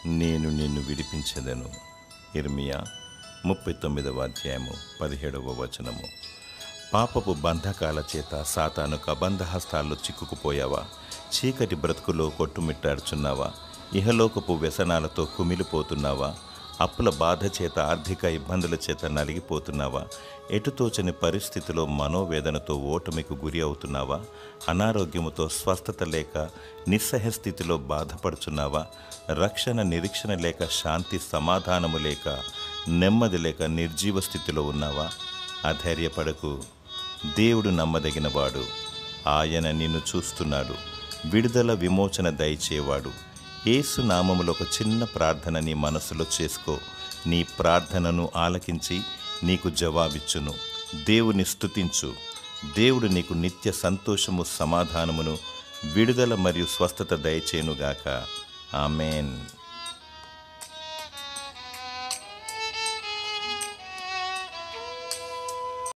నేను నిన్ను విడిపించెదను. ఇర్మియా 39 17 పాపపు బంధకాల చేత సాతాను కబంధహస్తాల్లో చిక్కుకుపోయావా? చీకటి బ్రతుకులో కొట్టుమిట్టాడుచున్నావా? ఇహలోకపు వ్యసనాలతో కుమిలిపోతున్నావా? అప్పుల బాధ చేత ఆర్థిక ఇబ్బందుల చేత నలిగిపోతున్నావా? ఎటుతోచని పరిస్థితిలో మనోవేదనతో ఓటమికి గురి అవుతున్నావా? అనారోగ్యముతో స్వస్థత లేక నిస్సహ స్థితిలో బాధపడుచున్నావా? రక్షణ నిరీక్షణ లేక శాంతి సమాధానము లేక నెమ్మది లేక నిర్జీవ స్థితిలో ఉన్నావా? అధైర్యపడకు, దేవుడు నమ్మదగినవాడు. ఆయన నిన్ను చూస్తున్నాడు. విడుదల విమోచన దయచేవాడు. యేసు నామములో ఒక చిన్న ప్రార్థన నీ మనసులో చేసుకో. నీ ప్రార్థనను ఆలకించి నీకు జవాబిచ్చును. దేవుని స్తుతించు. దేవుడు నీకు నిత్య సంతోషము, సమాధానమును, విడుదల మరియు స్వస్థత దయచేయునుగాక. ఆమేన్.